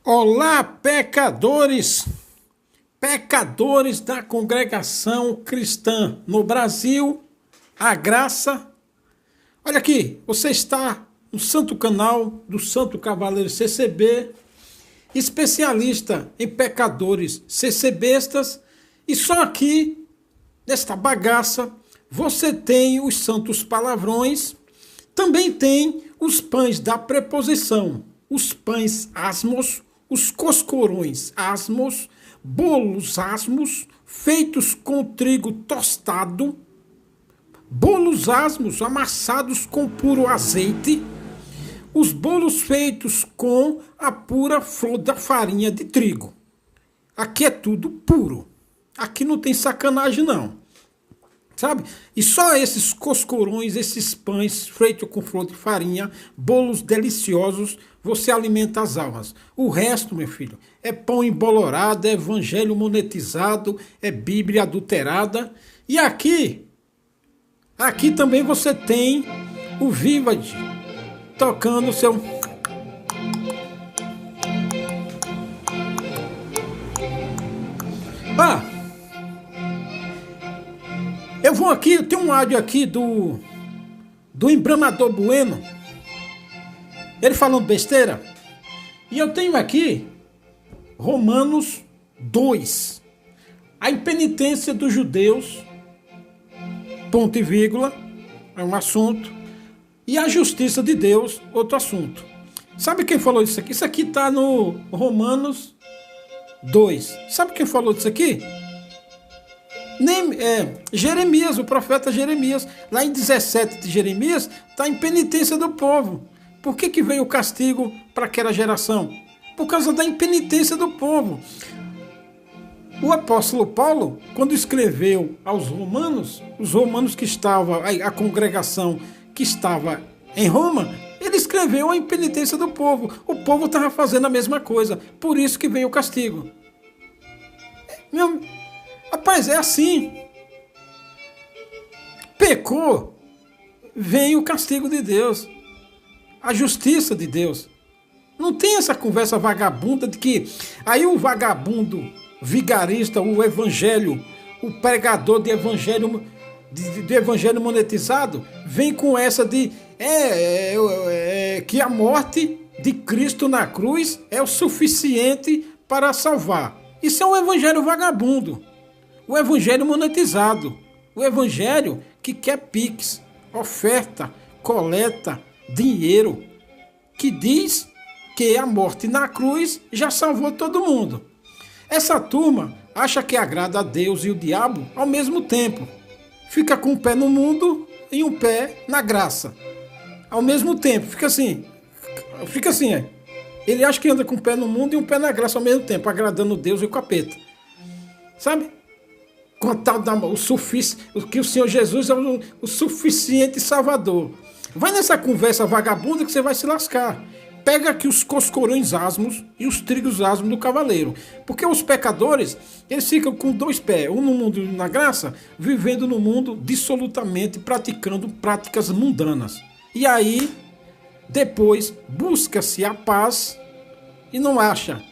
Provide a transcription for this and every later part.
Olá, pecadores, pecadores da congregação cristã no Brasil, a graça. Olha aqui, você está no santo canal do Santo Cavaleiro CCB, especialista em pecadores CCBistas, e só aqui, nesta bagaça, você tem os santos palavrões, também tem os pães da preposição, os pães asmos, os coscorões asmos, bolos asmos, feitos com trigo tostado, bolos asmos amassados com puro azeite, os bolos feitos com a pura flor da farinha de trigo. Aqui é tudo puro. Aqui não tem sacanagem, não. Sabe? E só esses coscorões, esses pães feitos com flor de farinha, bolos deliciosos, você alimenta as almas. O resto, meu filho, é pão embolorado, é evangelho monetizado, é Bíblia adulterada. E aqui também você tem o Vivad tocando o seu... eu tenho um áudio aqui do Embramador Bueno, ele falando besteira, e eu tenho aqui Romanos 2, a impenitência dos judeus, ponto e vírgula, é um assunto, e a justiça de Deus, outro assunto. Sabe quem falou isso aqui? Isso aqui está no Romanos 2. Sabe quem falou disso aqui? Jeremias, o profeta Jeremias, lá em 17 de Jeremias, está em penitência do povo. Por que veio o castigo para aquela geração? Por causa da impenitência do povo. O apóstolo Paulo, quando escreveu aos romanos, os romanos que estavam, a congregação que estava em Roma, ele escreveu a impenitência do povo. O povo estava fazendo a mesma coisa, por isso que veio o castigo. Rapaz, é assim. Pecou, vem o castigo de Deus, a justiça de Deus. Não tem essa conversa vagabunda de que aí o vagabundo vigarista, o evangelho, o pregador de evangelho, de evangelho monetizado, vem com essa de que a morte de Cristo na cruz é o suficiente para salvar. Isso é um evangelho vagabundo. O evangelho monetizado, o evangelho que quer pix, oferta, coleta, dinheiro, que diz que a morte na cruz já salvou todo mundo. Essa turma acha que agrada a Deus e o diabo ao mesmo tempo. Fica com um pé no mundo e um pé na graça. Ao mesmo tempo, fica assim. Ele acha que anda com um pé no mundo e um pé na graça ao mesmo tempo, agradando Deus e o capeta. Sabe? Contar que o Senhor Jesus é o suficiente salvador. Vai nessa conversa vagabunda que você vai se lascar. Pega aqui os coscorões asmos e os trigos asmos do cavaleiro. Porque os pecadores, eles ficam com dois pés, um no mundo na graça, vivendo no mundo dissolutamente, praticando práticas mundanas. E aí, depois, busca-se a paz e não acha.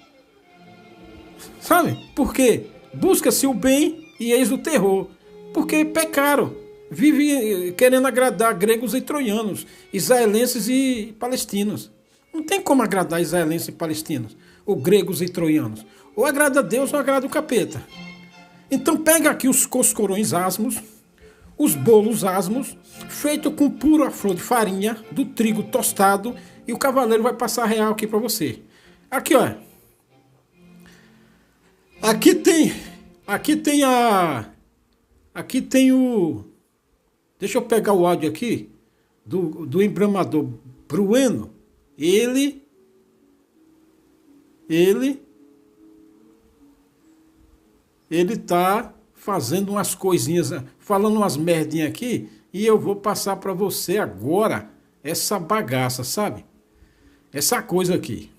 Sabe? Por quê? Busca-se o bem e eis o terror, porque pecaram, vivem querendo agradar gregos e troianos, israelenses e palestinos. Não tem como agradar israelenses e palestinos, ou gregos e troianos. Ou agrada a Deus ou agrada o capeta. Então pega aqui os coscorões asmos, os bolos asmos, feito com pura flor de farinha, do trigo tostado, e o cavaleiro vai passar real aqui para você. Aqui, ó. Aqui tem o... Deixa eu pegar o áudio aqui do Embramador Bueno. Ele tá fazendo umas coisinhas, falando umas merdinhas aqui, e eu vou passar para você agora essa bagaça, sabe? Essa coisa aqui.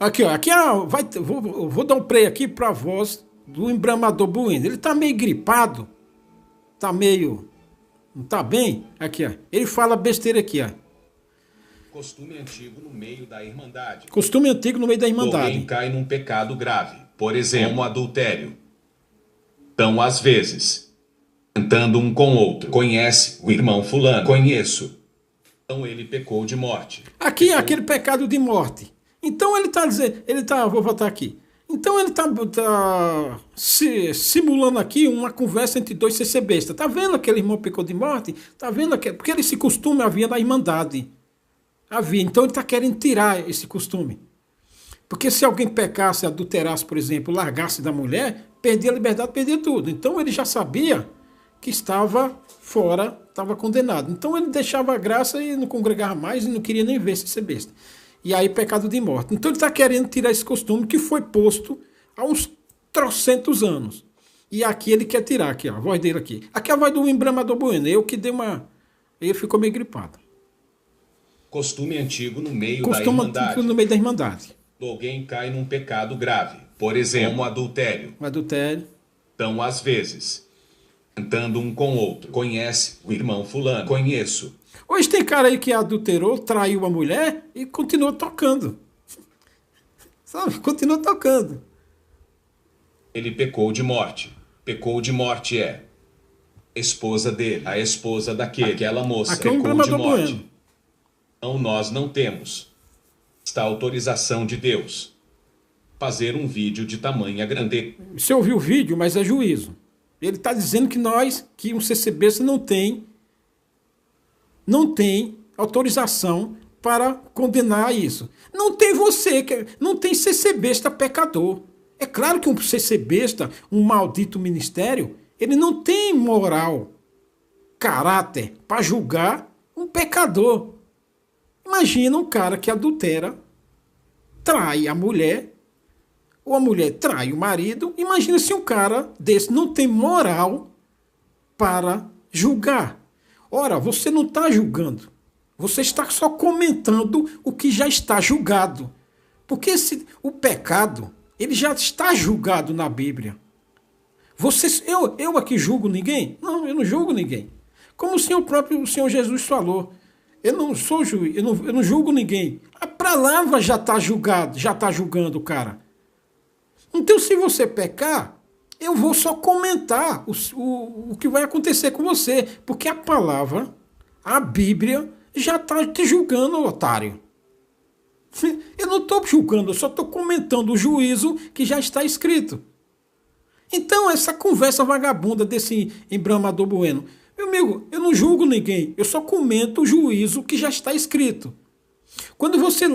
Aqui, ó, vou dar um play aqui para a voz do Embramador Bueno. Ele tá meio gripado, tá meio... Não tá bem? Aqui, ó. Ele fala besteira aqui, ó. Costume antigo no meio da Irmandade. Costume antigo no meio da Irmandade. Alguém cai num pecado grave, por exemplo, como adultério. Então, às vezes, tentando um com outro, conhece o irmão fulano, conheço. Então ele pecou de morte. Aqui é aquele pecado de morte. Então ele está dizendo, vou voltar aqui. Então ele está simulando aqui uma conversa entre dois CCBistas. Está vendo aquele irmão pecou de morte? Está vendo porque esse costume havia na Irmandade. Havia. Então ele está querendo tirar esse costume. Porque se alguém pecasse, adulterasse, por exemplo, largasse da mulher, perdia a liberdade, perdia tudo. Então ele já sabia que estava fora, estava condenado. Então ele deixava a graça e não congregava mais e não queria nem ver esse ser besta. E aí pecado de morte. Então ele está querendo tirar esse costume que foi posto há uns trocentos anos. E aqui ele quer tirar, aqui, ó, a voz dele aqui. Aqui é a voz do embramador Bueno. Eu que dei uma... Ele ficou meio gripado. Costume antigo no meio da Irmandade. Costume antigo no meio da Irmandade. Alguém cai num pecado grave, por exemplo, como adultério. Adultério. Então, às vezes, tentando um com outro, conhece o irmão fulano, conheço. Hoje tem cara aí que adulterou, traiu a mulher e continua tocando. Sabe? Continua tocando. Ele pecou de morte. Pecou de morte é esposa dele, a esposa daquela moça. Aqui é um pecou de morte. Bueno. Então nós não temos esta autorização de Deus. Fazer um vídeo de tamanha grandeza. Você ouviu o vídeo, mas é juízo. Ele está dizendo que um CCBista não tem autorização para condenar isso. Não tem você, não tem CCBista pecador. É claro que um CCBista, um maldito ministério, ele não tem moral, caráter para julgar um pecador. Imagina um cara que adultera, trai a mulher, ou a mulher trai o marido. Imagina se um cara desse não tem moral para julgar. Ora, você não está julgando. Você está só comentando o que já está julgado. Porque o pecado, ele já está julgado na Bíblia. Eu aqui julgo ninguém? Não, eu não julgo ninguém. Como o próprio Senhor Jesus falou. Eu não sou juiz, eu não julgo ninguém. A palavra já está julgado, já está julgando o cara. Então, se você pecar, eu vou só comentar o que vai acontecer com você. Porque a palavra, a Bíblia, já está te julgando, otário. Eu não estou julgando, eu só estou comentando o juízo que já está escrito. Então, essa conversa vagabunda desse embramador Bueno... Meu amigo, eu não julgo ninguém, eu só comento o juízo que já está escrito. Quando você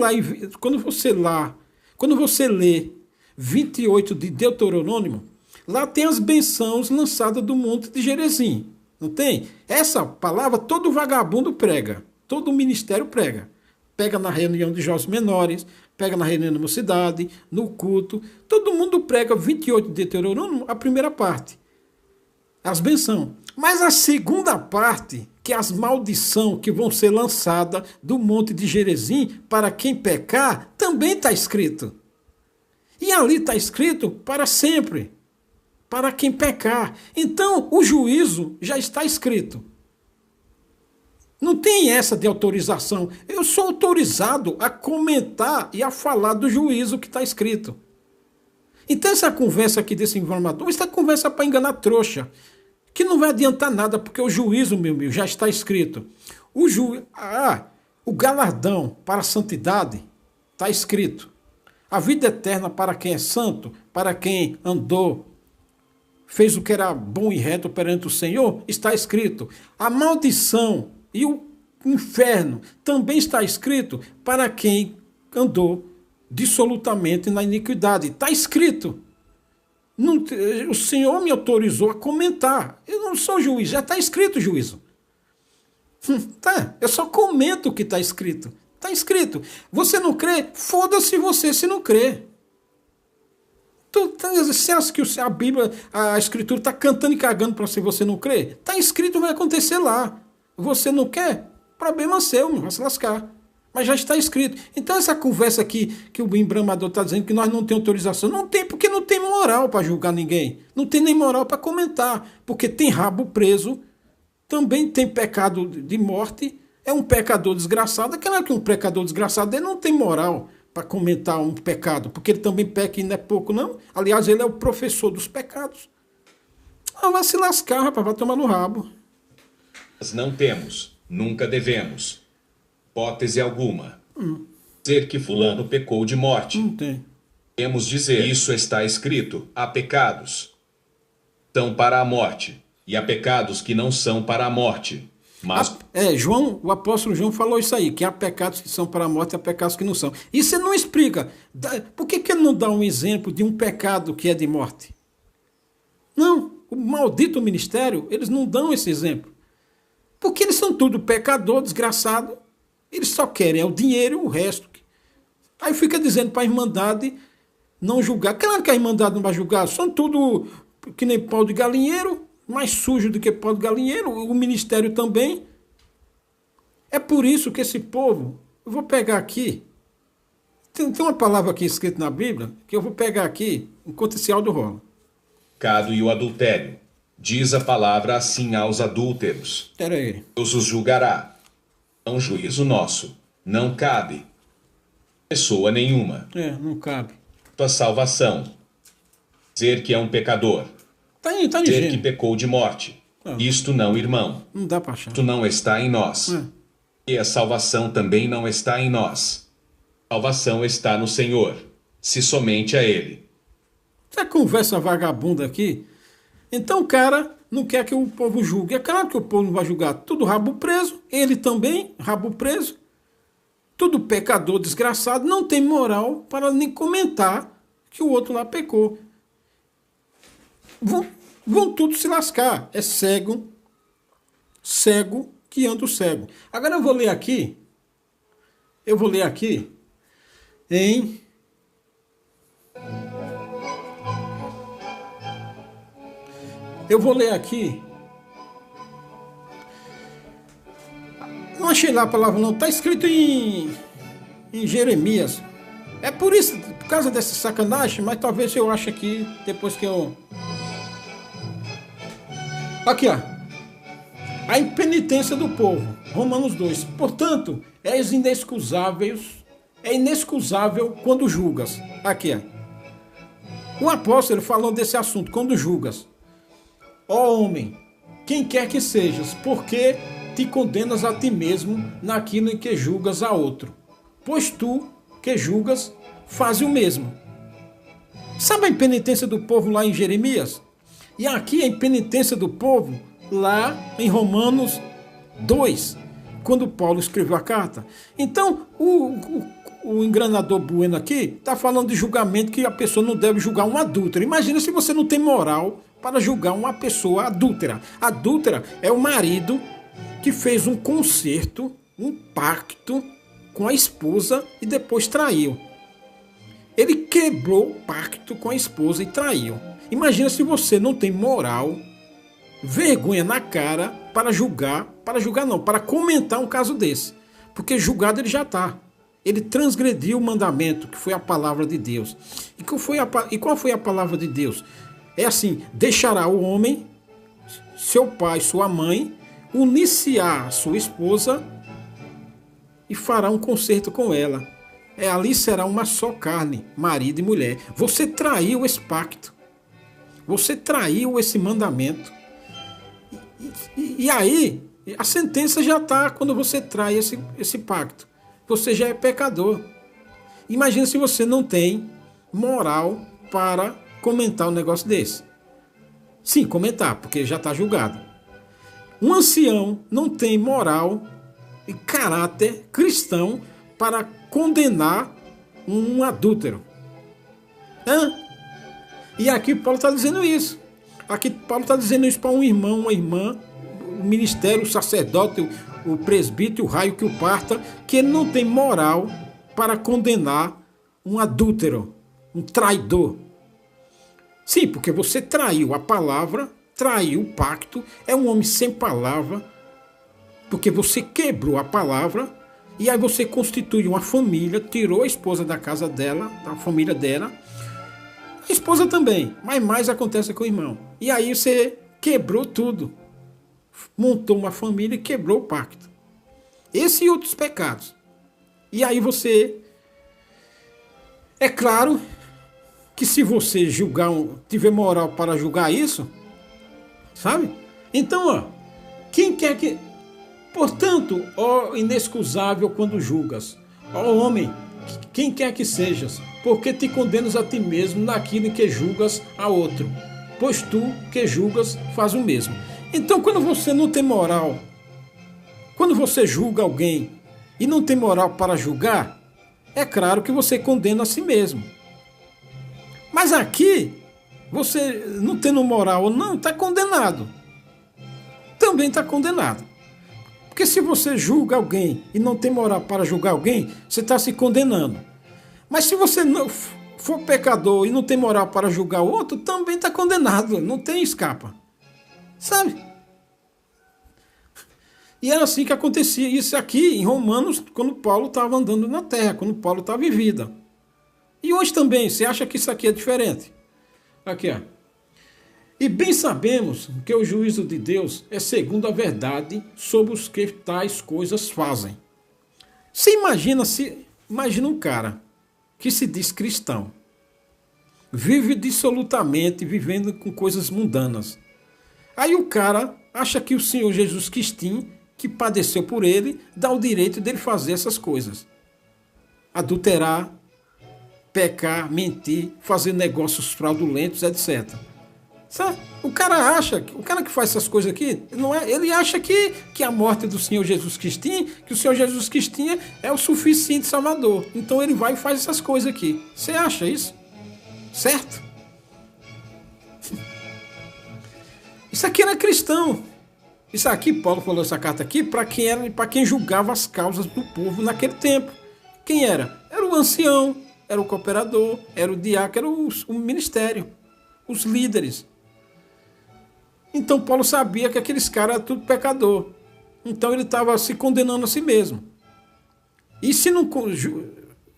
lê 28 de Deuteronômio, lá tem as bênçãos lançadas do monte de Gerizim. Não tem? Essa palavra todo vagabundo prega, todo ministério prega. Pega na reunião de jovens menores, pega na reunião da mocidade, no culto. Todo mundo prega 28 de Deuteronômio, a primeira parte. As bênçãos. Mas a segunda parte, que é as maldições que vão ser lançadas do monte de Gerizim para quem pecar, também está escrito. E ali está escrito para sempre, para quem pecar. Então, o juízo já está escrito. Não tem essa de autorização. Eu sou autorizado a comentar e a falar do juízo que está escrito. Então essa conversa aqui desse informador, essa conversa para enganar trouxa, que não vai adiantar nada, porque o juízo, meu amigo, já está escrito. O galardão para a santidade está escrito. A vida eterna para quem é santo, para quem andou, fez o que era bom e reto perante o Senhor, está escrito. A maldição e o inferno também está escrito para quem andou dissolutamente na iniquidade. Está escrito. Não, o Senhor me autorizou a comentar. Eu não sou juiz, já está escrito o juízo. Tá, eu só comento o que está escrito. Está escrito. Você não crê? Foda-se você se não crê. Você acha que a Bíblia, a Escritura está cantando e cagando para se você não crê? Está escrito, vai acontecer lá. Você não quer? Problema seu, vai se lascar. Mas já está escrito. Então essa conversa aqui que o embramador está dizendo que nós não temos autorização, não tem, porque não tem moral para julgar ninguém. Não tem nem moral para comentar. Porque tem rabo preso, também tem pecado de morte. É um pecador desgraçado. Aquela que um pecador desgraçado, ele não tem moral para comentar um pecado, porque ele também peca e não é pouco, não. Aliás, ele é o professor dos pecados. Ah, vai se lascar, rapaz, vai tomar no rabo. Nós não temos, nunca devemos, hipótese alguma, dizer que fulano pecou de morte. Não tem. Podemos dizer, isso está escrito, há pecados são para a morte, e há pecados que não são para a morte. Mas João, o apóstolo João falou isso aí, que há pecados que são para a morte e há pecados que não são. Isso ele não explica. Por que ele não dá um exemplo de um pecado que é de morte? Não, o maldito ministério, eles não dão esse exemplo. Porque eles são tudo pecador, desgraçado. Eles só querem o dinheiro e o resto. Aí fica dizendo para a Irmandade não julgar. Claro que a Irmandade não vai julgar. São tudo que nem pau de galinheiro, mais sujo do que pau de galinheiro. O ministério também. É por isso que esse povo... Eu vou pegar aqui. Tem uma palavra aqui escrita na Bíblia que eu vou pegar aqui enquanto esse áudio rola. pecado e o adultério. Diz a palavra assim aos adúlteros. Peraí. Deus os julgará. É um juízo nosso. Não cabe pessoa nenhuma. Não cabe. Tua salvação. Dizer que é um pecador. Tá Dizer que ingênuo. pecou de morte. Isto não, irmão. Não dá para achar. Isto não está em nós. E a salvação também não está em nós. A salvação está no Senhor, se somente a Ele. Essa conversa vagabunda aqui. Então o cara não quer que o povo julgue. É claro que o povo não vai julgar. Tudo rabo preso. Ele também, rabo preso. Tudo pecador desgraçado. Não tem moral para nem comentar que o outro lá pecou. Vão tudo se lascar. É cego. Cego que anda o cego. Agora eu vou ler aqui. Em... Eu vou ler aqui. Não achei lá a palavra não. Está escrito em Jeremias. É por isso, por causa dessa sacanagem, mas talvez eu ache aqui, depois que eu... Aqui, ó. A impenitência do povo. Romanos 2. Portanto, és inexcusável quando julgas. Aqui, ó. O apóstolo falou desse assunto, quando julgas. Ó homem, quem quer que sejas, por que te condenas a ti mesmo naquilo em que julgas a outro? Pois tu, que julgas, faz o mesmo. Sabe a impenitência do povo lá em Jeremias? E aqui a impenitência do povo lá em Romanos 2, quando Paulo escreveu a carta. Então, o engranador Bueno aqui está falando de julgamento, que a pessoa não deve julgar um adúltero. Imagina se você não tem moral para julgar uma pessoa adúltera. Adúltera é o marido que fez um concerto, um pacto com a esposa e depois traiu. Ele quebrou o pacto com a esposa e traiu. Imagina se você não tem moral, vergonha na cara para comentar um caso desse. Porque julgado ele já está. Ele transgrediu o mandamento, que foi a palavra de Deus. E qual foi a palavra de Deus? É assim: deixará o homem, seu pai, sua mãe, unir-se-á a sua esposa e fará um concerto com ela. Ali será uma só carne, marido e mulher. Você traiu esse pacto. Você traiu esse mandamento. E aí, a sentença já está quando você trai esse pacto. Você já é pecador. Imagina se você não tem moral para comentar um negócio desse. Sim, comentar, porque já está julgado. Um ancião não tem moral e caráter cristão para condenar um adúltero. E aqui Paulo está dizendo isso. Aqui Paulo está dizendo isso para um irmão, uma irmã, o ministério, o sacerdote, o presbítero, o raio que o parta, que ele não tem moral para condenar um adúltero, um traidor. Sim, porque você traiu a palavra, traiu o pacto, é um homem sem palavra, porque você quebrou a palavra, e aí você constituiu uma família, tirou a esposa da casa dela, da família dela, a esposa também, mas mais acontece com o irmão. E aí você quebrou tudo, montou uma família e quebrou o pacto. Esse e outros pecados. E aí você... É claro que se você julgar, tiver moral para julgar isso, sabe? Então, ó, quem quer que... Portanto, ó inexcusável quando julgas, ó homem, quem quer que sejas, porque te condenas a ti mesmo naquilo em que julgas a outro, pois tu que julgas faz o mesmo. Então, quando você não tem moral, quando você julga alguém e não tem moral para julgar, é claro que você condena a si mesmo. Mas aqui, você não tendo moral ou não, está condenado. Também está condenado. Porque se você julga alguém e não tem moral para julgar alguém, você está se condenando. Mas se você não for pecador e não tem moral para julgar o outro, também está condenado. Não tem escapa. Sabe? E era assim que acontecia isso aqui em Romanos, quando Paulo estava andando na terra, quando Paulo estava em vida. E hoje também, você acha que isso aqui é diferente? Aqui, ó. E bem sabemos que o juízo de Deus é segundo a verdade sobre os que tais coisas fazem. Você imagina um cara que se diz cristão, vive dissolutamente vivendo com coisas mundanas. Aí o cara acha que o Senhor Jesus Cristo, que padeceu por ele, dá o direito dele fazer essas coisas. Adulterar, pecar, mentir, fazer negócios fraudulentos, etc. Sabe? O cara que faz essas coisas aqui, ele acha que a morte do Senhor Jesus Cristo, que o Senhor Jesus Cristo é o suficiente salvador. Então ele vai e faz essas coisas aqui. Você acha isso? Certo? Isso aqui era cristão. Isso aqui, Paulo falou essa carta aqui para quem julgava as causas do povo naquele tempo. Quem era? Era o ancião, era o cooperador, era o diácono, era o ministério, os líderes. Então Paulo sabia que aqueles caras eram tudo pecador. Então ele estava se condenando a si mesmo. E se não...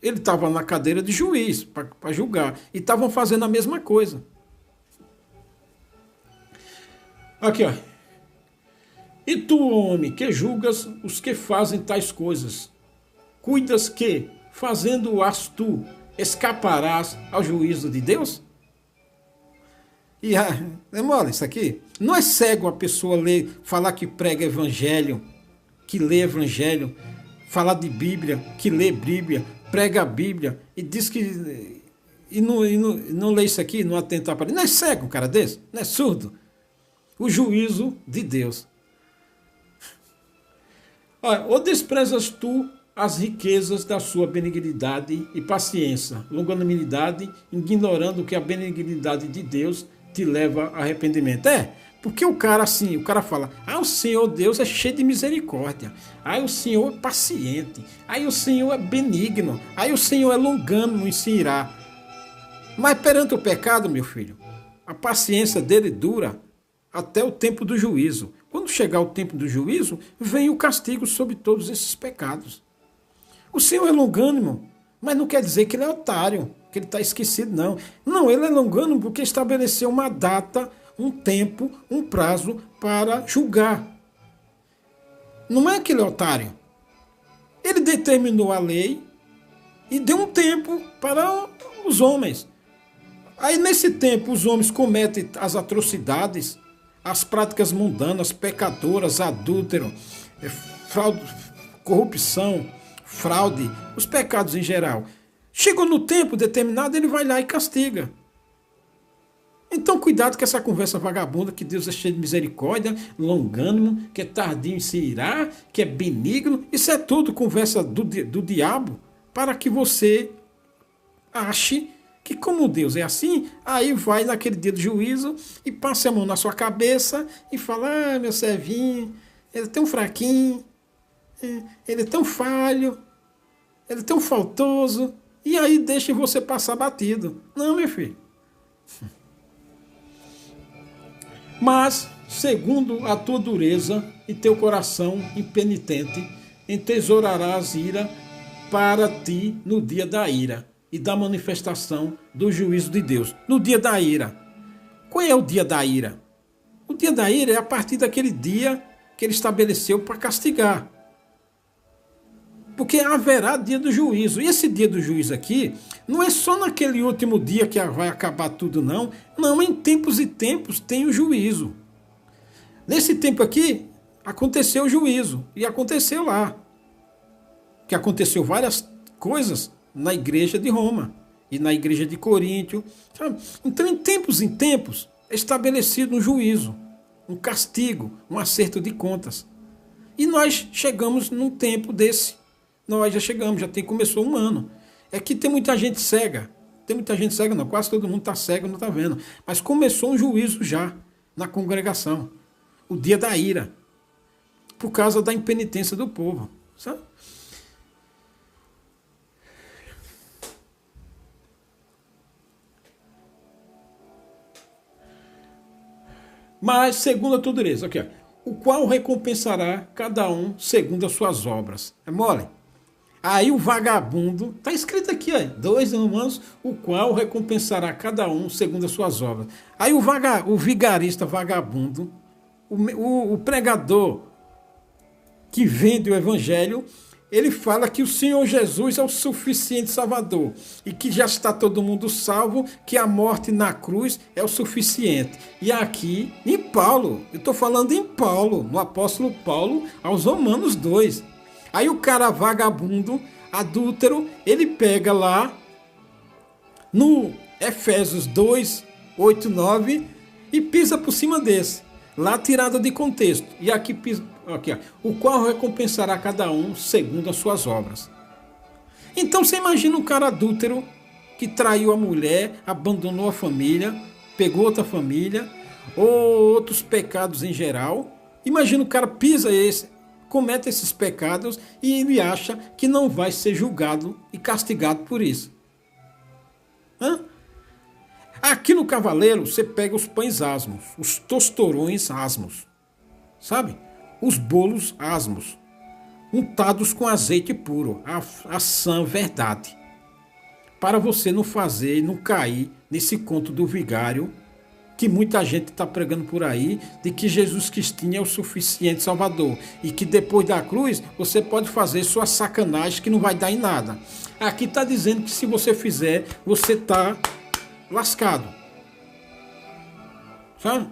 Ele estava na cadeira de juiz para julgar. E estavam fazendo a mesma coisa. Aqui, ó. E tu, homem, que julgas os que fazem tais coisas, cuidas que, fazendo-as tu, escaparás ao juízo de Deus? E é mole isso aqui? Não é cego a pessoa falar que prega evangelho, que lê evangelho, falar de Bíblia, que lê Bíblia, prega a Bíblia e diz que... E não lê isso aqui, não atenta para ele. Não é cego um cara desse? Não é surdo? O juízo de Deus. Olha, ou desprezas tu as riquezas da sua benignidade e paciência, longanimidade, ignorando que a benignidade de Deus te leva a arrependimento. Porque o cara fala, o Senhor Deus é cheio de misericórdia, o Senhor é paciente, o Senhor é benigno, o Senhor é longânimo em se irar. Mas perante o pecado, meu filho, a paciência dele dura até o tempo do juízo. Quando chegar o tempo do juízo, vem o castigo sobre todos esses pecados. O Senhor é longânimo, mas não quer dizer que ele é otário, que ele está esquecido, não. Não, ele é longânimo porque estabeleceu uma data, um tempo, um prazo para julgar. Não é que ele é otário. Ele determinou a lei e deu um tempo para os homens. Aí nesse tempo os homens cometem as atrocidades, as práticas mundanas, pecadoras, adúltero, fraude, corrupção, fraude, os pecados em geral. Chegou no tempo determinado, ele vai lá e castiga. Então cuidado com essa conversa vagabunda, que Deus é cheio de misericórdia, longânimo, que é tardio em se irar, que é benigno. Isso é tudo conversa do diabo, para que você ache que como Deus é assim, aí vai naquele dia do juízo e passa a mão na sua cabeça e fala, meu servinho, ele é tão fraquinho, ele é tão falho, ele é tão faltoso, e aí deixa você passar batido. Não, meu filho. Mas, segundo a tua dureza e teu coração impenitente, entesourarás ira para ti no dia da ira e da manifestação do juízo de Deus. No dia da ira. Qual é o dia da ira? O dia da ira é a partir daquele dia que ele estabeleceu para castigar. Porque haverá dia do juízo. E esse dia do juízo aqui, não é só naquele último dia que vai acabar tudo, não. Não, em tempos e tempos tem o juízo. Nesse tempo aqui, aconteceu o juízo. E aconteceu lá. Que aconteceu várias coisas na igreja de Roma. E na igreja de Coríntio. Sabe? Então, em tempos, é estabelecido um juízo. Um castigo, um acerto de contas. E nós chegamos num tempo desse. Nós já chegamos, começou um ano. É que tem muita gente cega. Tem muita gente cega, não. Quase todo mundo está cego, não está vendo. Mas começou um juízo já na congregação. O dia da ira. Por causa da impenitência do povo. Sabe? Mas, segundo a tua dureza, aqui, ó, o qual recompensará cada um segundo as suas obras. É mole? Aí o vagabundo, está escrito aqui, ó, 2 Romanos, o qual recompensará cada um segundo as suas obras. Aí o vigarista vagabundo, o pregador que vende o evangelho, ele fala que o Senhor Jesus é o suficiente Salvador e que já está todo mundo salvo, que a morte na cruz é o suficiente. E aqui, em Paulo, eu estou falando em Paulo, no apóstolo Paulo, aos Romanos 2. Aí o cara vagabundo, adúltero, ele pega lá no Efésios 2, 8, 9 e pisa por cima desse. Lá tirado de contexto. E aqui pisa. Aqui, ó, o qual recompensará cada um segundo as suas obras. Então você imagina um cara adúltero que traiu a mulher, abandonou a família, pegou outra família, ou outros pecados em geral. Imagina o cara comete esses pecados e ele acha que não vai ser julgado e castigado por isso. Aqui no Cavaleiro você pega os pães asmos, os tostorões asmos, sabe? Os bolos asmos, untados com azeite puro, a sã verdade. Para você não fazer, não cair nesse conto do vigário, que muita gente está pregando por aí, de que Jesus Cristinho é o suficiente Salvador. E que depois da cruz, você pode fazer sua sacanagem que não vai dar em nada. Aqui está dizendo que se você fizer, você está lascado. Sabe?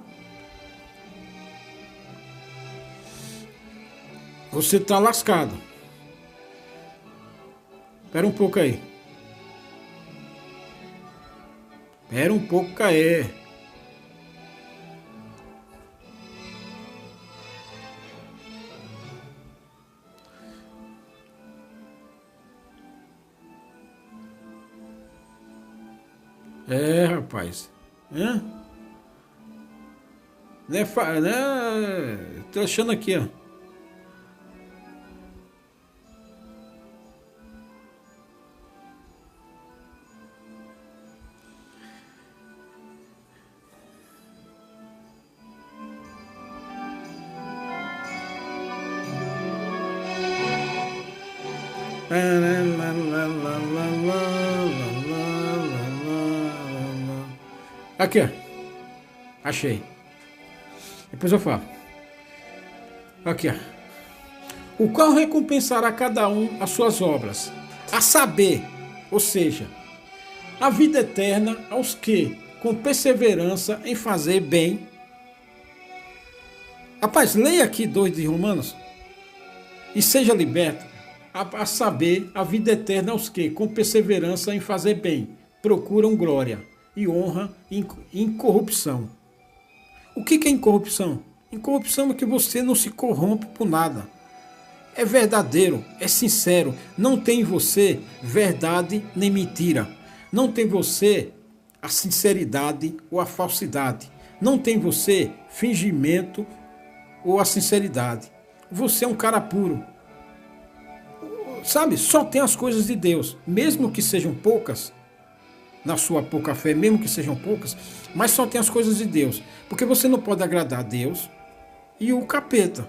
Você está lascado. Espera um pouco aí. Espera um pouco aí. Rapaz. Tô achando aqui, ó. Aqui, ó. Achei. Depois eu falo. Aqui, ó. O qual recompensará cada um as suas obras, a saber, ou seja, a vida eterna aos que, com perseverança em fazer bem. Rapaz, leia aqui 2 de Romanos e seja liberto. A saber, a vida eterna aos que, com perseverança em fazer bem, procuram glória e honra e incorrupção. O que é incorrupção? Incorrupção é que você não se corrompe por nada. É verdadeiro, é sincero, não tem em você verdade nem mentira. Não tem em você a sinceridade ou a falsidade. Não tem em você fingimento ou a sinceridade. Você é um cara puro. Sabe, só tem as coisas de Deus, mesmo que sejam poucas, na sua pouca fé, mesmo que sejam poucas, mas só tem as coisas de Deus, porque você não pode agradar a Deus e o capeta.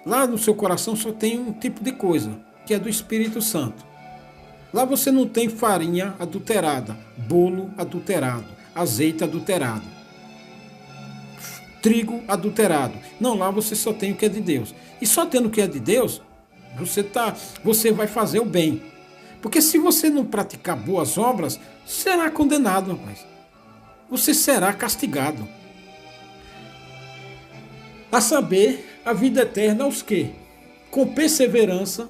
Lá no seu coração só tem um tipo de coisa, que é do Espírito Santo. Lá você não tem farinha adulterada, bolo adulterado, azeite adulterado, trigo adulterado. Não, lá você só tem o que é de Deus. E só tendo o que é de Deus, Você vai fazer o bem. Porque se você não praticar boas obras, será condenado, rapaz. Você será castigado. A saber, a vida eterna aos que? Com perseverança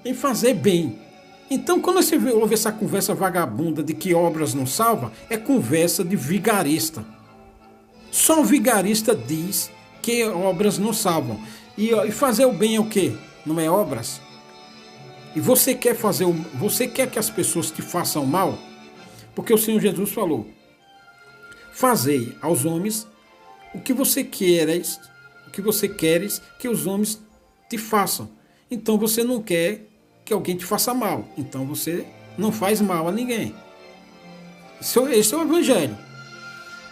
em fazer bem. Então, quando você ouve essa conversa vagabunda de que obras não salvam, é conversa de vigarista. Só o vigarista diz que obras não salvam. E fazer o bem é o quê? Não é obras? E você quer que as pessoas te façam mal? Porque o Senhor Jesus falou: fazei aos homens o que você queres que os homens te façam. Então você não quer que alguém te faça mal. Então você não faz mal a ninguém. Esse é o Evangelho.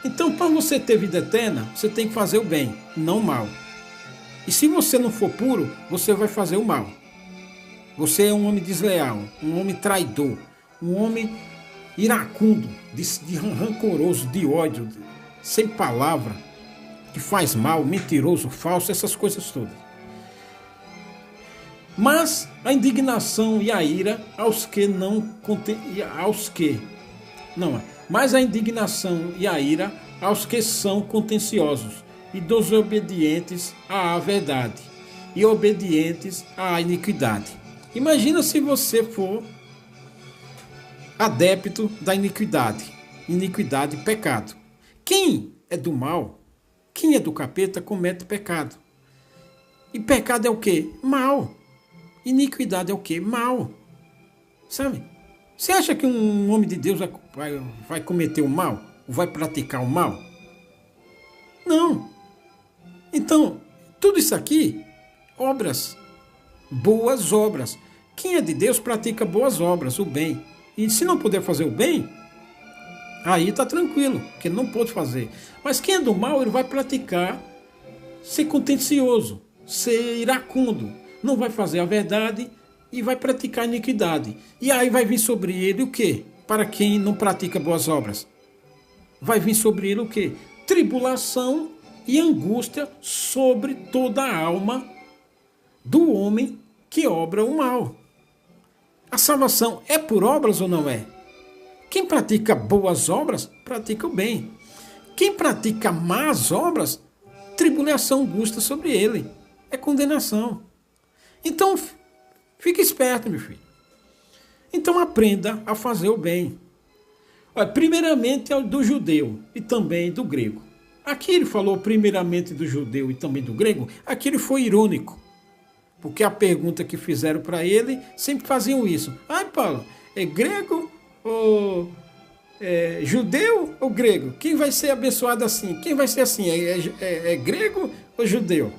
Então, para você ter vida eterna, você tem que fazer o bem, não o mal. E se você não for puro, você vai fazer o mal. Você é um homem desleal, um homem traidor, um homem iracundo, de rancoroso, de ódio, sem palavra, que faz mal, mentiroso, falso, essas coisas todas. Mas a indignação e a ira mas a indignação e a ira aos que são contenciosos e desobedientes à verdade e obedientes à iniquidade. Imagina se você for adepto da iniquidade, pecado. Quem é do mal, quem é do capeta, comete pecado. E pecado é o quê? Mal. Iniquidade é o quê? Mal. Sabe? Você acha que um homem de Deus vai cometer o mal? Ou vai praticar o mal? Não. Então, tudo isso aqui, obras, boas obras. Quem é de Deus pratica boas obras, o bem. E se não puder fazer o bem, aí está tranquilo, porque não pode fazer. Mas quem é do mal, ele vai praticar ser contencioso, ser iracundo. Não vai fazer a verdade e vai praticar a iniquidade. E aí vai vir sobre ele o quê? Para quem não pratica boas obras. Vai vir sobre ele o quê? Tribulação e angústia sobre toda a alma do homem que obra o mal. A salvação é por obras ou não é? Quem pratica boas obras, pratica o bem. Quem pratica más obras, tribulação, angústia sobre ele. É condenação. Então, fique esperto, meu filho. Então aprenda a fazer o bem. Olha, primeiramente é do judeu e também do grego. Aqui ele falou primeiramente do judeu e também do grego. Aqui ele foi irônico. Porque a pergunta que fizeram para ele, sempre faziam isso. Ai, Paulo, é grego ou judeu ou grego? Quem vai ser abençoado assim? Quem vai ser assim? É grego ou judeu?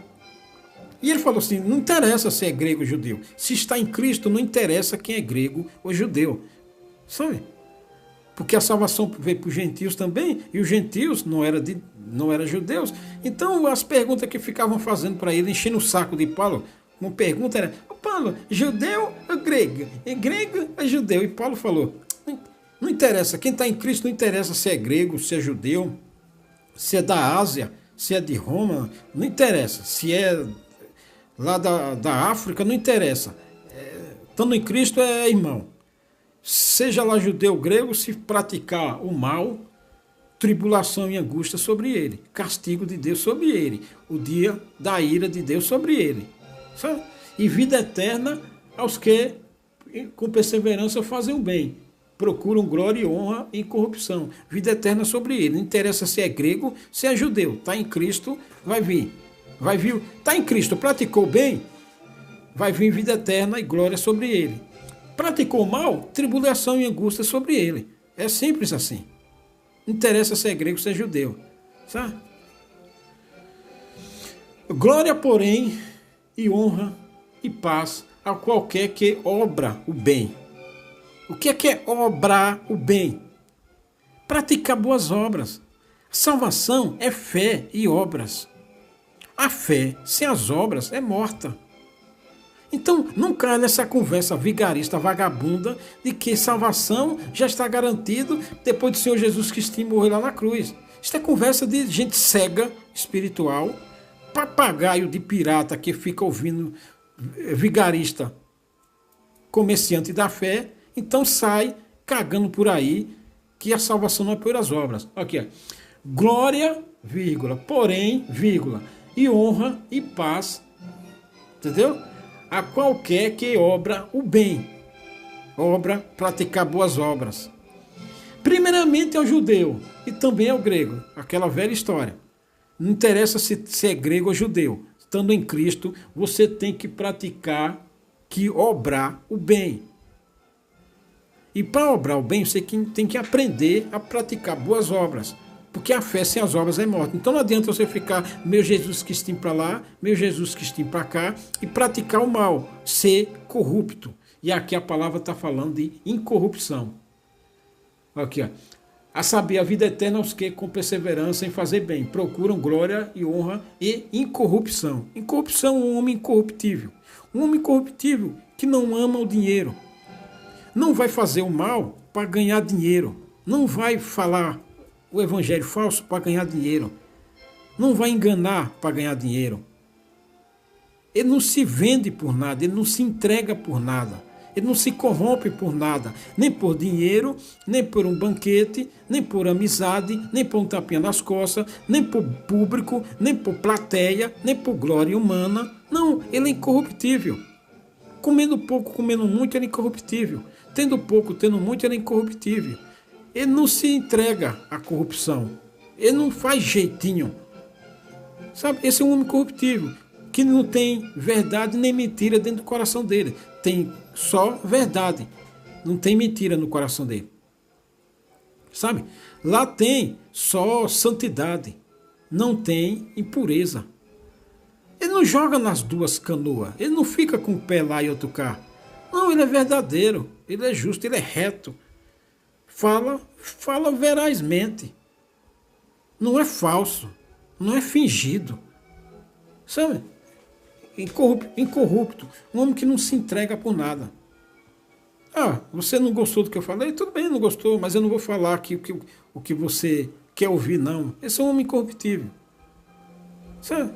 E ele falou assim, não interessa se é grego ou judeu. Se está em Cristo, não interessa quem é grego ou judeu. Sabe? Porque a salvação veio para os gentios também, e os gentios não eram judeus. Então as perguntas que ficavam fazendo para ele, enchendo o saco de Paulo, uma pergunta era, Paulo, judeu ou grego? É grego ou judeu? E Paulo falou, não interessa, quem está em Cristo não interessa se é grego, se é judeu, se é da Ásia, se é de Roma, não interessa, se é lá da África, não interessa. Estando em Cristo é irmão. Seja lá judeu ou grego, se praticar o mal, tribulação e angústia sobre ele, castigo de Deus sobre ele, o dia da ira de Deus sobre ele. Sabe? E vida eterna aos que com perseverança fazem o bem, procuram glória e honra e incorrupção. Vida eterna sobre ele. Não interessa se é grego, se é judeu. Está em Cristo, vai vir. Está em Cristo, praticou bem, vai vir vida eterna e glória sobre ele. Praticou mal, tribulação e angústia sobre ele. É simples assim. Não interessa se é grego, se é judeu. Sabe? Glória, porém, e honra e paz a qualquer que obra o bem. O que é obrar o bem? Praticar boas obras. Salvação é fé e obras. A fé sem as obras é morta. Então, não caia nessa conversa vigarista, vagabunda, de que salvação já está garantido depois do Senhor Jesus Cristo morrer lá na cruz. Isso é conversa de gente cega, espiritual, papagaio de pirata que fica ouvindo vigarista, comerciante da fé, então sai cagando por aí que a salvação não é pelas obras. Aqui, ó. Glória, vírgula, porém, vírgula, e honra e paz, entendeu? A qualquer que obra o bem. Obra, praticar boas obras. Primeiramente é o judeu e também é o grego, aquela velha história. Não interessa se é grego ou judeu. Estando em Cristo, você tem que praticar, que obrar o bem. E para obrar o bem, você tem que aprender a praticar boas obras. Porque a fé sem as obras é morta. Então não adianta você ficar, meu Jesus Cristinho para lá, meu Jesus Cristinho para cá, e praticar o mal, ser corrupto. E aqui a palavra está falando de incorrupção. Aqui, ó. A saber, a vida eterna aos que, com perseverança em fazer bem, procuram glória e honra e incorrupção. Incorrupção é um homem incorruptível. Um homem incorruptível que não ama o dinheiro. Não vai fazer o mal para ganhar dinheiro. Não vai falar o evangelho falso para ganhar dinheiro. Não vai enganar para ganhar dinheiro. Ele não se vende por nada, ele não se entrega por nada. Ele não se corrompe por nada, nem por dinheiro, nem por um banquete, nem por amizade, nem por um tapinha nas costas, nem por público, nem por plateia, nem por glória humana. Não, ele é incorruptível. Comendo pouco, comendo muito, ele é incorruptível. Tendo pouco, tendo muito, ele é incorruptível. Ele não se entrega à corrupção. Ele não faz jeitinho. Sabe, esse é um homem corruptível, que não tem verdade nem mentira dentro do coração dele. Tem só verdade. Não tem mentira no coração dele. Sabe? Lá tem só santidade. Não tem impureza. Ele não joga nas duas canoas. Ele não fica com um pé lá e outro cá. Não, ele é verdadeiro. Ele é justo, ele é reto. Fala verazmente. Não é falso. Não é fingido. Sabe? Incorrupto, um homem que não se entrega por nada. Ah, você não gostou do que eu falei? Tudo bem, não gostou, mas eu não vou falar aqui o que você quer ouvir, não. Esse é um homem incorruptível. Sabe?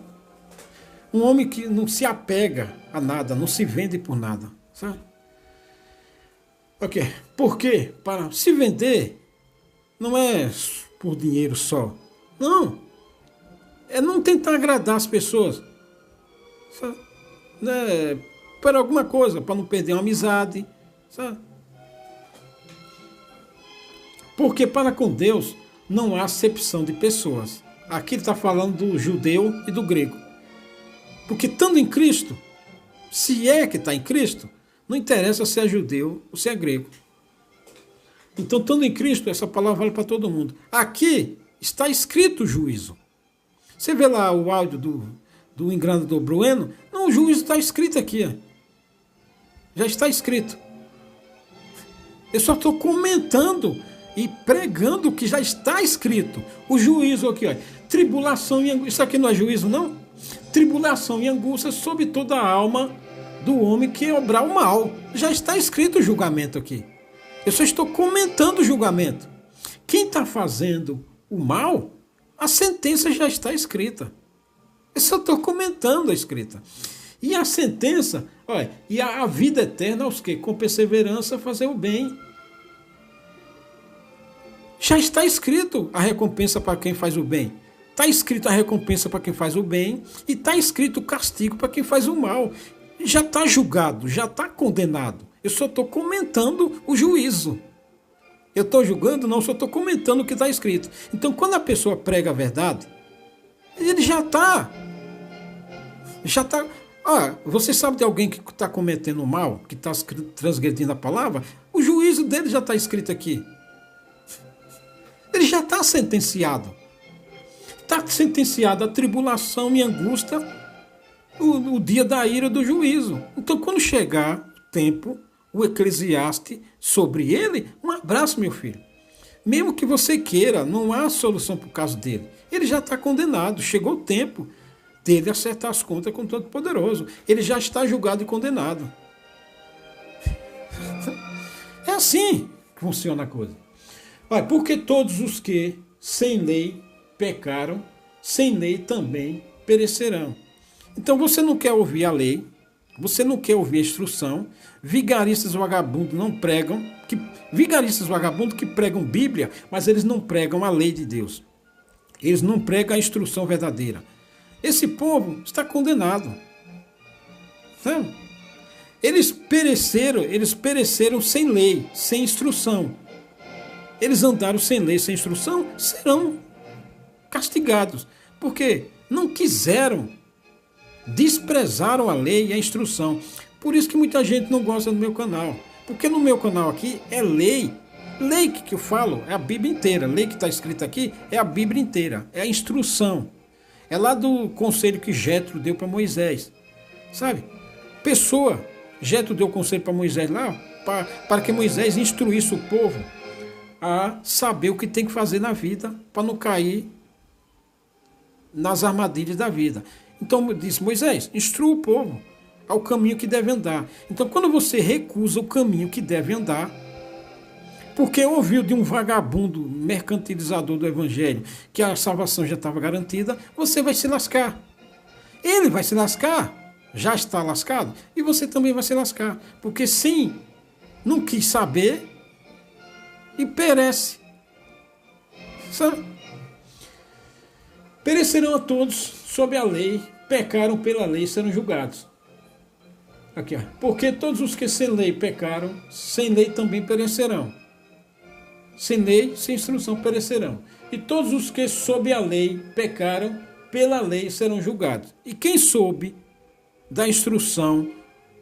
Um homem que não se apega a nada, não se vende por nada. Sabe? Ok, por quê? Para se vender não é por dinheiro só. Não. É não tentar agradar as pessoas. Sabe? Para alguma coisa, para não perder uma amizade, sabe? Porque para com Deus não há acepção de pessoas. Aqui ele está falando do judeu e do grego. Porque estando em Cristo, se é que está em Cristo, não interessa se é judeu ou se é grego. Então, estando em Cristo, essa palavra vale para todo mundo. Aqui está escrito o juízo. Você vê lá o áudio do enganador Bueno? Não, o juízo está escrito aqui. Ó. Já está escrito. Eu só estou comentando e pregando o que já está escrito. O juízo aqui, ó. Tribulação e angústia. Isso aqui não é juízo, não? Tribulação e angústia sobre toda a alma do homem que obrar o mal. Já está escrito o julgamento aqui. Eu só estou comentando o julgamento. Quem está fazendo o mal, a sentença já está escrita. Eu só estou comentando a escrita. E a sentença, olha, e a vida eterna aos que, com perseverança, fazer o bem. Já está escrito a recompensa para quem faz o bem. Está escrito a recompensa para quem faz o bem. E está escrito o castigo para quem faz o mal. Já está julgado, já está condenado. Eu só estou comentando o juízo. Eu estou julgando? Não, só estou comentando o que está escrito. Então, quando a pessoa prega a verdade, ele já está. Ah, você sabe de alguém que está cometendo mal, que está transgredindo a palavra? O juízo dele já está escrito aqui. Ele já está sentenciado. Está sentenciado a tribulação e angústia o dia da ira do juízo. Então, quando chegar o tempo, o Eclesiastes sobre ele, um abraço, meu filho. Mesmo que você queira, não há solução para o caso dele. Ele já está condenado. Chegou o tempo dele acertar as contas com o Todo-Poderoso. Ele já está julgado e condenado. É assim que funciona a coisa. Olha, porque todos os que, sem lei, pecaram, sem lei também perecerão. Então você não quer ouvir a lei, Você não quer ouvir a instrução. Vigaristas vagabundos não pregam. Vigaristas vagabundos que pregam Bíblia, mas eles não pregam a lei de Deus. Eles não pregam a instrução verdadeira. Esse povo está condenado. Sabe? Eles pereceram sem lei, sem instrução. Eles andaram sem lei, sem instrução, serão castigados. Porque não quiseram, desprezaram a lei e a instrução. Por isso que muita gente não gosta do meu canal. Porque no meu canal aqui é lei. Lei que eu falo é a Bíblia inteira. Lei que está escrita aqui é a Bíblia inteira. É a instrução. É lá do conselho que Jetro deu para Moisés. Sabe? Jetro deu o conselho para Moisés lá, para que Moisés instruísse o povo a saber o que tem que fazer na vida, para não cair nas armadilhas da vida. Então disse Moisés, instrua o povo ao caminho que deve andar. Então quando você recusa o caminho que deve andar, porque ouviu de um vagabundo mercantilizador do evangelho que a salvação já estava garantida, você vai se lascar. Ele vai se lascar, já está lascado, e você também vai se lascar. Porque sim, não quis saber e perece. Sabe? Perecerão a todos sob a lei, pecaram pela lei, serão julgados. Aqui, ó. Porque todos os que sem lei pecaram, sem lei também perecerão. Sem lei, sem instrução perecerão. E todos os que sob a lei pecaram, pela lei serão julgados. E quem soube da instrução,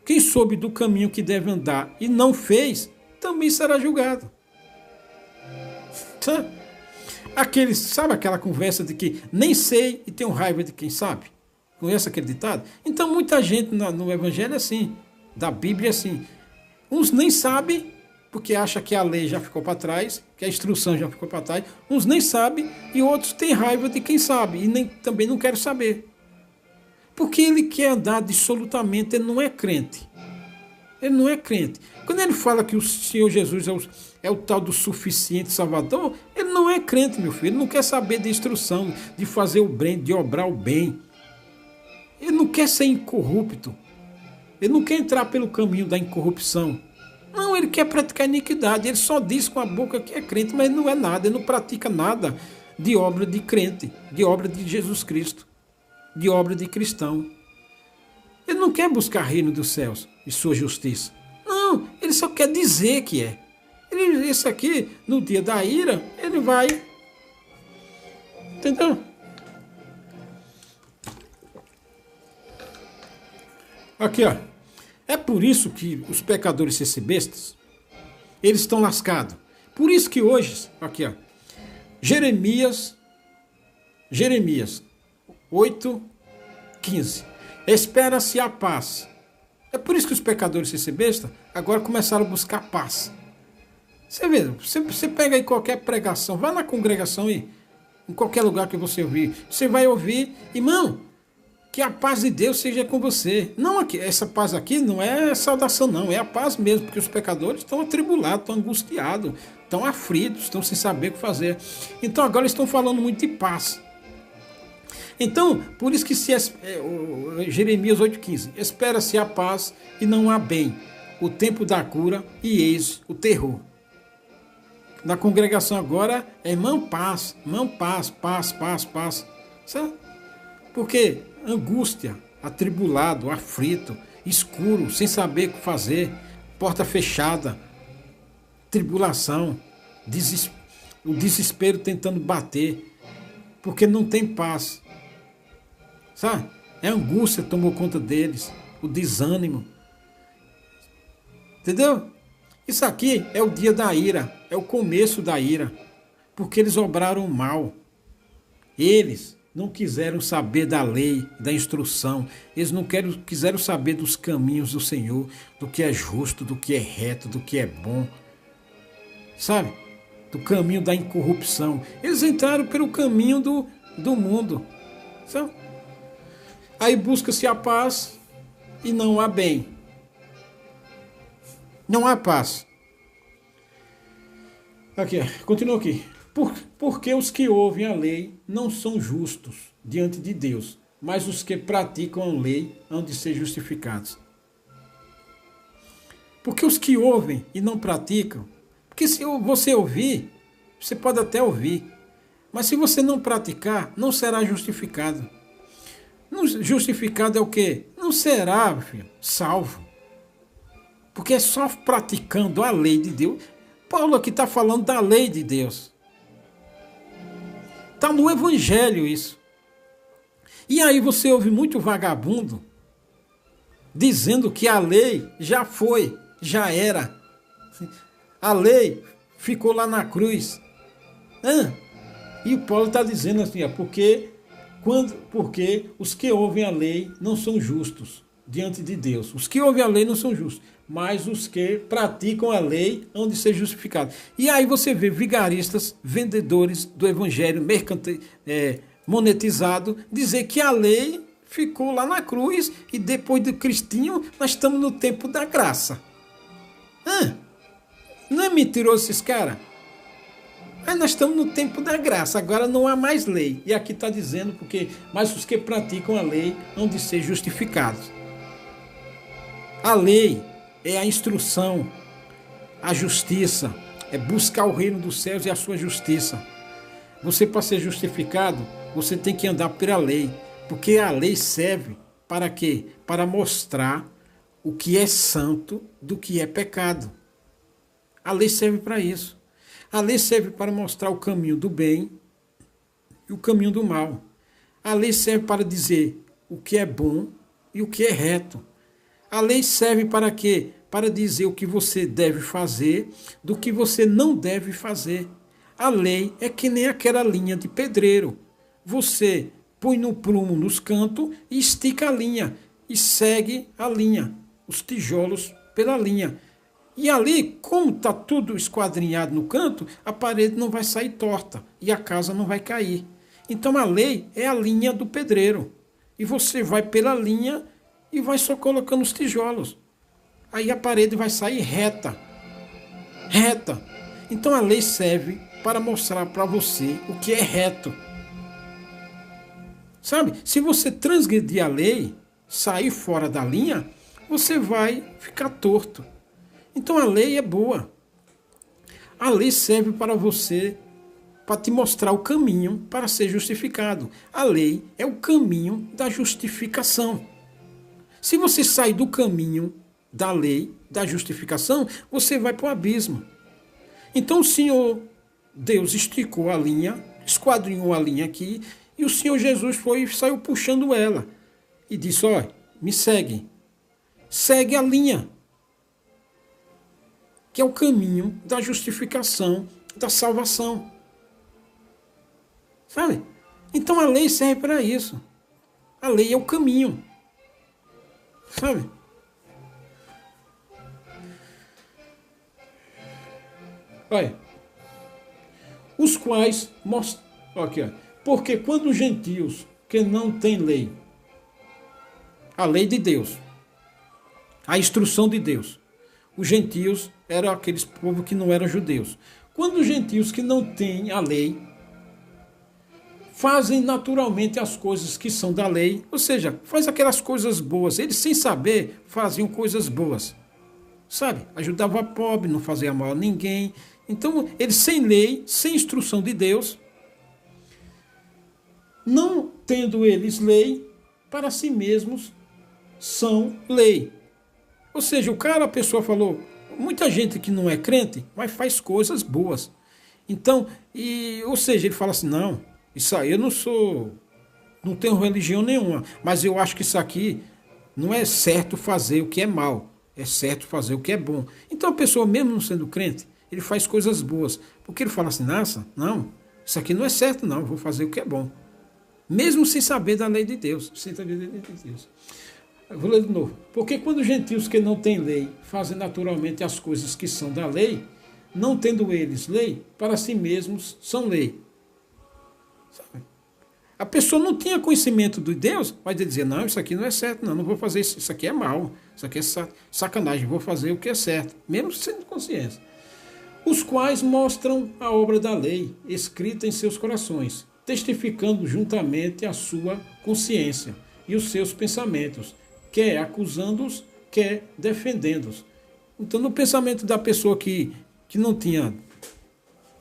quem soube do caminho que deve andar e não fez, também será julgado. Sabe aquela conversa de que nem sei e tenho raiva de quem sabe? Conhece aquele ditado? Então muita gente no evangelho é assim, da Bíblia é assim. Uns nem sabem, porque acha que a lei já ficou para trás, que a instrução já ficou para trás. Uns nem sabem e outros têm raiva de quem sabe e também não querem saber. Porque ele quer andar dissolutamente, ele não é crente. Ele não é crente. Quando ele fala que o Senhor Jesus é o tal do suficiente Salvador, ele não é crente, meu filho. Ele não quer saber de instrução, de fazer o bem, de obrar o bem. Ele não quer ser incorrupto. Ele não quer entrar pelo caminho da incorrupção. Não, ele quer praticar iniquidade. Ele só diz com a boca que é crente, mas não é nada. Ele não pratica nada de obra de crente, de obra de Jesus Cristo, de obra de cristão. Ele não quer buscar reino dos céus e sua justiça. Não, ele só quer dizer que é. Esse aqui, no dia da ira, ele vai. Entendeu? Aqui, ó. É por isso que os pecadores bestas, eles estão lascados. Por isso que hoje, aqui, ó, Jeremias 8:15. Espera-se a paz. É por isso que os pecadores bestas agora começaram a buscar paz. Você vê, você pega aí qualquer pregação, vai na congregação aí, em qualquer lugar que você ouvir, você vai ouvir, irmão, que a paz de Deus seja com você. Não aqui, essa paz aqui não é saudação não, é a paz mesmo, porque os pecadores estão atribulados, estão angustiados, estão aflitos, estão sem saber o que fazer. Então agora eles estão falando muito de paz. Então, por isso que Jeremias 8,15, espera-se a paz e não há bem, o tempo da cura e eis o terror. Na congregação agora é paz, paz. Sabe? Porque angústia, atribulado, aflito, escuro, sem saber o que fazer, porta fechada, tribulação, o desespero tentando bater, porque não tem paz. Sabe? É a angústia que tomou conta deles, o desânimo. Entendeu? Isso aqui é o dia da ira, é o começo da ira, porque eles obraram mal. Eles não quiseram saber da lei, da instrução, eles não quiseram saber dos caminhos do Senhor, do que é justo, do que é reto, do que é bom. Sabe? Do caminho da incorrupção. Eles entraram pelo caminho do mundo. Sabe? Aí busca-se a paz e não há bem. Não há paz. Aqui, continua aqui. Porque os que ouvem a lei não são justos diante de Deus, mas os que praticam a lei hão de ser justificados. Porque os que ouvem e não praticam, porque se você ouvir, você pode até ouvir, mas se você não praticar, não será justificado. Justificado é o quê? Não será, meu filho, salvo. Porque é só praticando a lei de Deus. Paulo aqui está falando da lei de Deus. Está no Evangelho isso. E aí você ouve muito vagabundo dizendo que a lei já foi, já era. A lei ficou lá na cruz. E o Paulo está dizendo assim, porque os que ouvem a lei não são justos diante de Deus. Os que ouvem a lei não são justos, mas os que praticam a lei hão de ser justificados. E aí você vê vigaristas, vendedores do evangelho monetizado, dizer que a lei ficou lá na cruz e depois do Cristinho nós estamos no tempo da graça. Não é mentiroso esses caras? Aí nós estamos no tempo da graça, agora não há mais lei. E aqui está dizendo, mas os que praticam a lei hão de ser justificados. A lei é a instrução, a justiça, é buscar o reino dos céus e a sua justiça. Você, para ser justificado, você tem que andar pela lei, porque a lei serve para quê? Para mostrar o que é santo do que é pecado. A lei serve para isso. A lei serve para mostrar o caminho do bem e o caminho do mal. A lei serve para dizer o que é bom e o que é reto. A lei serve para quê? Para dizer o que você deve fazer do que você não deve fazer. A lei é que nem aquela linha de pedreiro. Você põe no prumo nos cantos e estica a linha e segue a linha, os tijolos pela linha. E ali, como está tudo esquadrinhado no canto, a parede não vai sair torta e a casa não vai cair. Então a lei é a linha do pedreiro. E você vai pela linha e vai só colocando os tijolos. Aí a parede vai sair reta. Reta. Então a lei serve para mostrar para você o que é reto. Sabe? Se você transgredir a lei, sair fora da linha, você vai ficar torto. Então a lei é boa. A lei serve para você, para te mostrar o caminho para ser justificado. A lei é o caminho da justificação. Se você sai do caminho da lei, da justificação, você vai para o abismo. Então o Senhor Deus esticou a linha, esquadrinhou a linha aqui, e o Senhor Jesus foi e saiu puxando ela. E disse, olha, me segue. Segue a linha, que é o caminho da justificação, da salvação. Sabe? Então a lei serve para isso. A lei é o caminho. Sabe? Olha. Os quais mostram. Aqui, ó. Porque quando os gentios que não têm lei, a lei de Deus, a instrução de Deus, os gentios eram aqueles povos que não eram judeus. Quando os gentios que não têm a lei fazem naturalmente as coisas que são da lei, ou seja, faz aquelas coisas boas, eles sem saber faziam coisas boas, sabe? Ajudava pobre, não fazia mal a ninguém. Então, eles sem lei, sem instrução de Deus, não tendo eles lei, para si mesmos são lei. Ou seja, a pessoa falou, muita gente que não é crente, mas faz coisas boas. Então, ou seja, ele fala assim, não, isso aí eu não tenho religião nenhuma, mas eu acho que isso aqui não é certo fazer o que é mal, é certo fazer o que é bom. Então a pessoa, mesmo não sendo crente, ele faz coisas boas, porque ele fala assim, nossa, não, isso aqui não é certo não, eu vou fazer o que é bom. Mesmo sem saber da lei de Deus, sem saber da lei de Deus. Eu vou ler de novo. Porque quando os gentios que não têm lei fazem naturalmente as coisas que são da lei, não tendo eles lei, para si mesmos são lei. Sabe? A pessoa não tinha conhecimento de Deus, vai dizer, não, isso aqui não é certo, não vou fazer isso, isso aqui é mal, isso aqui é sacanagem, vou fazer o que é certo, mesmo sendo consciência. Os quais mostram a obra da lei, escrita em seus corações, testificando juntamente a sua consciência e os seus pensamentos, quer acusando-os, quer defendendo-os. Então, no pensamento da pessoa que não tinha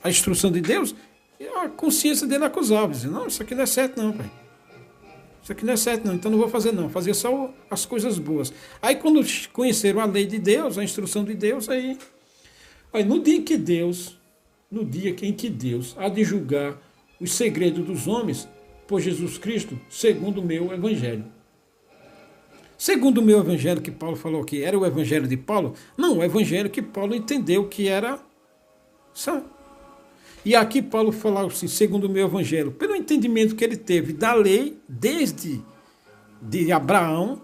a instrução de Deus, a consciência dele acusava, dizia, não, isso aqui não é certo não, pai. Isso aqui não é certo não, então não vou fazer não, fazer só as coisas boas. Aí quando conheceram a lei de Deus, a instrução de Deus, aí no dia em que Deus há de julgar os segredos dos homens por Jesus Cristo, segundo o meu evangelho. Segundo o meu evangelho que Paulo falou aqui, era o evangelho de Paulo? Não, o evangelho que Paulo entendeu que era certo. E aqui Paulo falava assim, segundo o meu evangelho, pelo entendimento que ele teve da lei, desde de Abraão,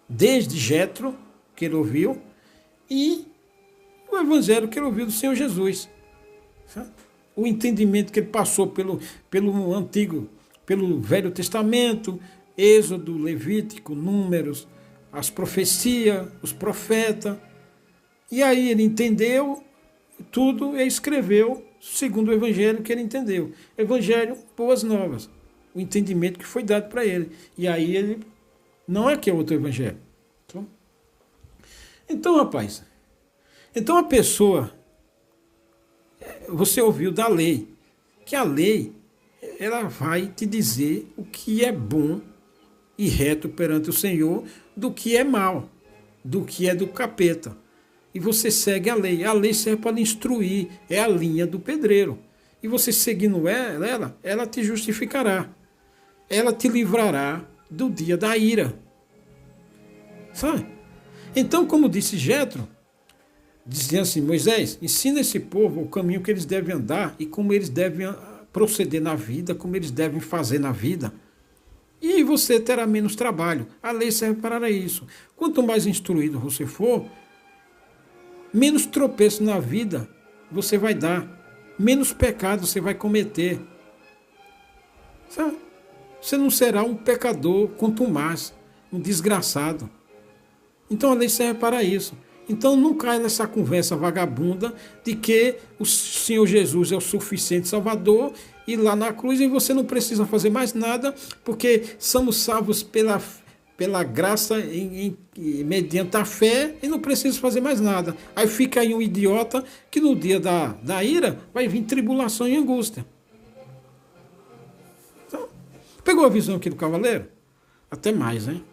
desde Jetro, que ele ouviu, e o evangelho que ele ouviu do Senhor Jesus. Sabe? O entendimento que ele passou pelo antigo, pelo Velho Testamento, Êxodo, Levítico, Números, as profecias, os profetas. E aí ele entendeu tudo e escreveu segundo o evangelho que ele entendeu. Evangelho, boas novas. O entendimento que foi dado para ele. E aí ele não é que é outro evangelho. Então, rapaz, então a pessoa, você ouviu da lei, que a lei, ela vai te dizer o que é bom e reto perante o Senhor, do que é mal, do que é do capeta. E você segue a lei. A lei serve para instruir, é a linha do pedreiro. E você seguindo ela te justificará. Ela te livrará do dia da ira. Sabe? Então, como disse Jetro, dizia assim, Moisés, ensina esse povo o caminho que eles devem andar e como eles devem proceder na vida, como eles devem fazer na vida. E você terá menos trabalho. A lei serve para isso. Quanto mais instruído você for, menos tropeço na vida você vai dar. Menos pecado você vai cometer. Sabe? Você não será um pecador contumaz, um desgraçado. Então a lei serve para isso. Então não cai nessa conversa vagabunda de que o Senhor Jesus é o suficiente Salvador e lá na cruz e você não precisa fazer mais nada porque somos salvos pela graça mediante a fé e não precisa fazer mais nada. Aí fica aí um idiota que no dia da ira vai vir tribulação e angústia. Então, pegou a visão aqui do cavaleiro? Até mais, hein?